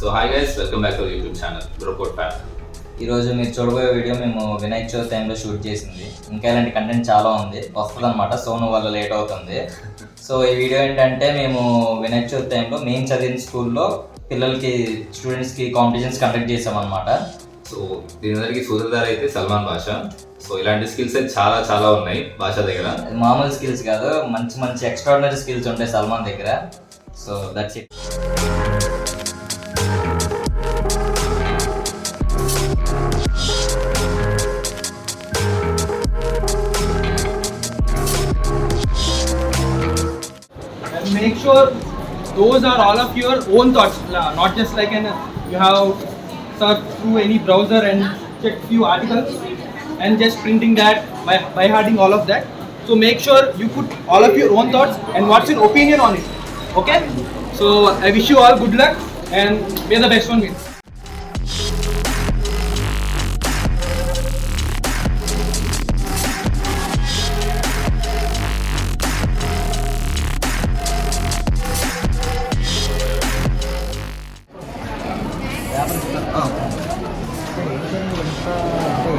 So hi guys, welcome back to YouTube channel bro code fan. ఈరోజు మీరు చూడబోయే video మేము వినాయక చవితి టైంలో షూట్ చేసింది. ఇంకా ఇలాంటి కంటెంట్ చాలా ఉంది, వస్తుంది అనమాట. సోను వల్ల లేట్ అవుతుంది. సో ఈ వీడియో ఏంటంటే మేము వినాయక చవితి టైంలో మేము చదివిన స్కూల్లో పిల్లలకి స్టూడెంట్స్కి కాంపిటీషన్స్ కండక్ట్ చేసామన్నమాట. సో దీని అందరికి సూత్రధార అయితే సల్మాన్ బాషా. సో ఇలాంటి స్కిల్స్ అయితే చాలా చాలా ఉన్నాయి బాషా దగ్గర. మామూలు స్కిల్స్ కాదు, మంచి మంచి ఎక్స్ట్రాడినరీ స్కిల్స్ ఉంటాయి సల్మాన్ దగ్గర. So that's it. Make sure those are all of your own thoughts, not just like you have searched through any browser and checked few articles and just printing that by hearting all of that. So make sure you put all of your own thoughts and what's your opinion on it. Okay? So I wish you all good luck and may the best one win.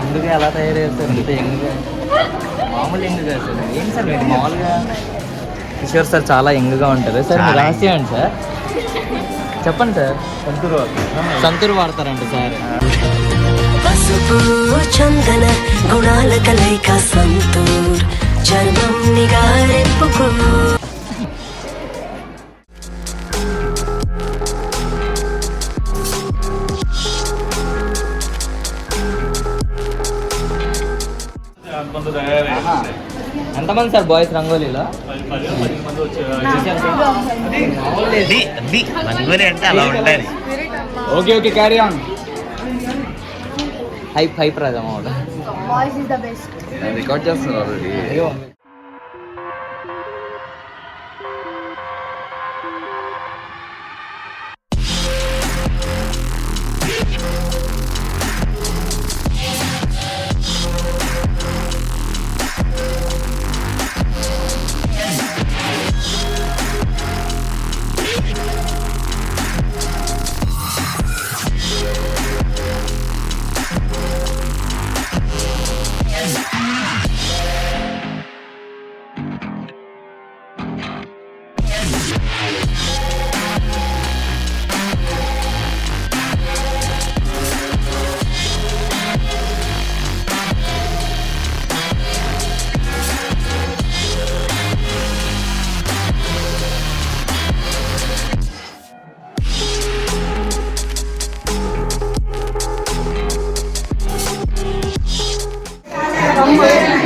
ఎండుగా ఎలా తయారు చేస్తారు? ఇంత ఎండుగా మామూలు ఎండుగా sir ఏంటి sir మీరు మామూలుగా? Kishore sir చాలా ఎంగుగా ఉంటారు సార్. మీరు రాసేయండి సార్, చెప్పండి సార్. సంతూర్ వాడతారంట సార్. పసుపు చందన గుణాల కలయిక సంతూర్ చర్మం నిగారెప్పుకు. ఎంతమంది సార్ బాయ్స్ రంగోలీలో? Okay, carry on. Hype Raja మావాడు. Boys is the best. Record చేస్తున్నారు ఆల్రెడీ.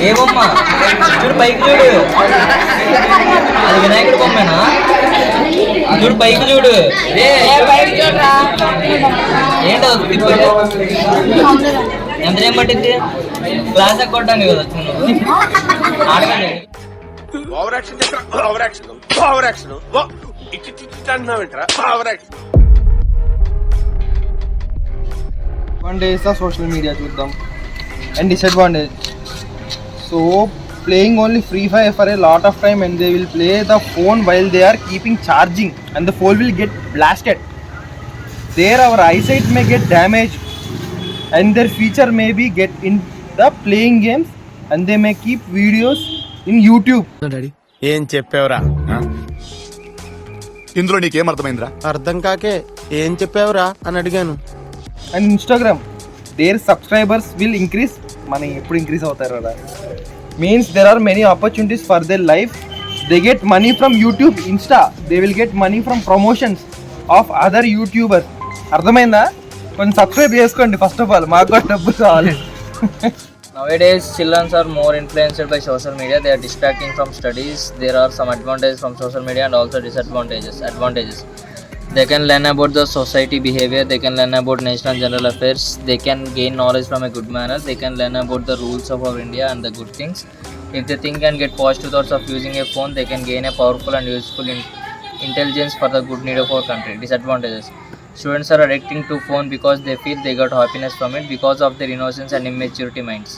ఏమమ్మా చూడు పైకి చూడు, అది వినాయకుడి బొమ్మేనా? చూడు పైకి చూడు. ఏంటో ఎంత టైం పట్టింది? క్లాస్ కొట్టడానికి కదా ఆడగానే. Advantages of social media చూద్దాం and disadvantage. So playing only Free Fire for a lot of time and they will play the phone while they are keeping charging and the phone will get blasted. There our eyesight may get damaged and their future may be get in the playing games and they may keep videos in YouTube. ఏం చెప్పావురా? ఇందులో నీకేం అర్థమైందిరా? అర్థం కాకే ఏం చెప్పావురా అని అడిగాను. And Instagram, their subscribers will increase. Money ఎప్పుడు ఇంక్రీజ్ అవుతారు కదా. Means there are many opportunities for their life. They get money from YouTube, Insta. They will get money from promotions of other YouTubers. అర్థమైందా? కొంచెం subscribe చేసుకోండి first of all, మాకు కూడా డబ్బులు కావాలి. Nowadays, children are more influenced by social media. They are distracting from studies. There are some advantages from social media and also disadvantages. They can learn about the society behavior. They can learn about national and general affairs. They can gain knowledge from a good manner. They can learn about the rules of our India and the good things. If they think and get positive thoughts of using a phone, they can gain a powerful and useful intelligence for the good need of our country. Disadvantages. Students are addicting to phone because they feel they got happiness from it because of their innocence and immaturity minds.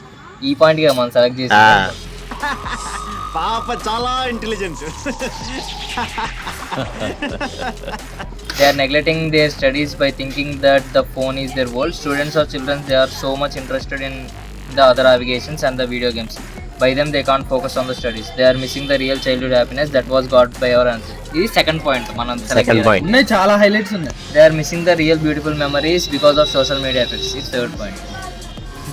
ఈ point గా మనం select చేసి పాప చాలా intelligence. They are neglecting their studies by thinking that the phone is their world. Students or children, they are so much interested in the other navigations and the video games. By them, they can't focus on the studies. They are missing the real childhood happiness that was got by our answer. This is second point. Second point. ఉన్నాయి, చాలా highlights ఉన్నాయి. They are missing the real beautiful memories because of social media effects. It's third point.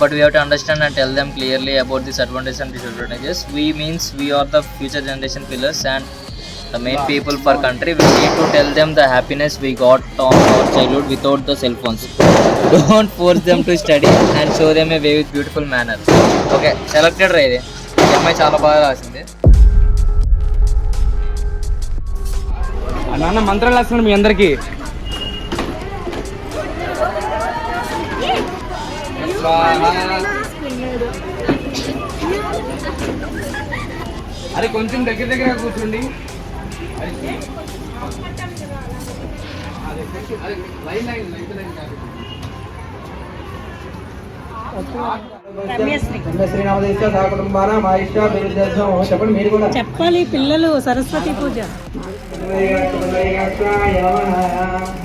But we have to understand and tell them clearly about these advantages and disadvantages. We means we are the future generation pillars and the main people for country. We need to tell them the happiness we got on our childhood without the cell phones. Don't force them to study and show them a way with beautiful manner. Okay, selected రా ఇది. ఈ అమ్మాయి చాలా బాగా రాసింది. నాన్న మంత్రాలు రాస్తున్నాడు మీ అందరికి. అరే కొంచెం దగ్గర దగ్గర కూర్చోండి. చెప్పండి మీరు కూడా చెప్పాలి పిల్లలు. సరస్వతి పూజ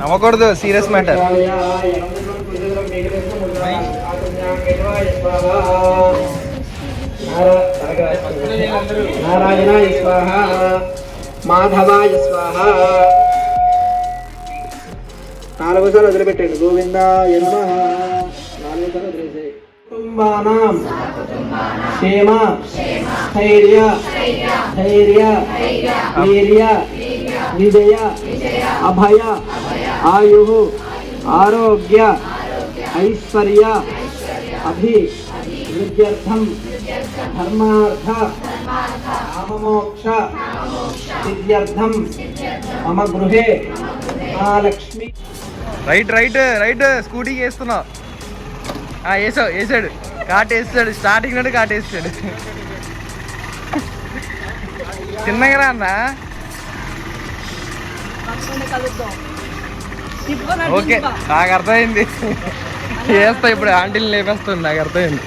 నమ్మకూడదు, సీరియస్ మ్యాటర్. నారాయణాయ స్వాహ, మాధవాయ స్వాహ. 4 సార్లు వదిలిపెట్టండి. గోవిందాయ నమః. 4 సార్లు వదిలేసాయి. కుటుంబానాం క్షేమ స్థైర్య ధైర్య వీర్య విజయ అభయ ఆయు ఆరోగ్య ఐశ్వర్య అభి వృద్ధ్యర్థం ధర్మార్థ కామమోక్ష సిద్ధ్యర్థం మమ గృహే మహాలక్ష్మి. రైట్ రైట్ రైట్ స్కూటీకి వేస్తున్నా. వేసాడు, కాటేస్తాడు. స్టార్టింగ్ నుండి కాటేస్తాడు. చిన్నగా రా అన్న. ఓకే, నాకు అర్థమైంది. చేస్తా ఇప్పుడు. ఆంటీని లేపేస్తుంది, నాకు అర్థమైంది.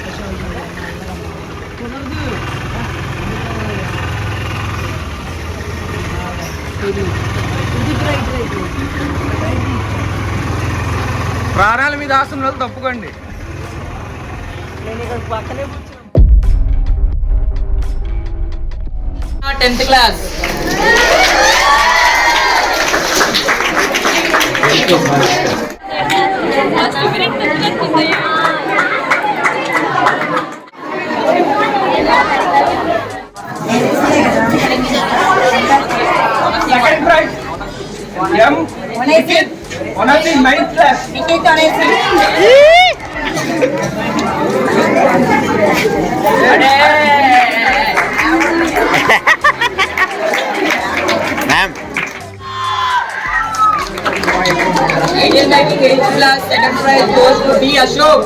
ప్రాణాల మీద ఆస్తున్న వాళ్ళు తప్పుకోండి. 10th class. Second prize, one of the 9th class. Ma'am. Indian banking 8th class. Second prize goes to D. Ashok.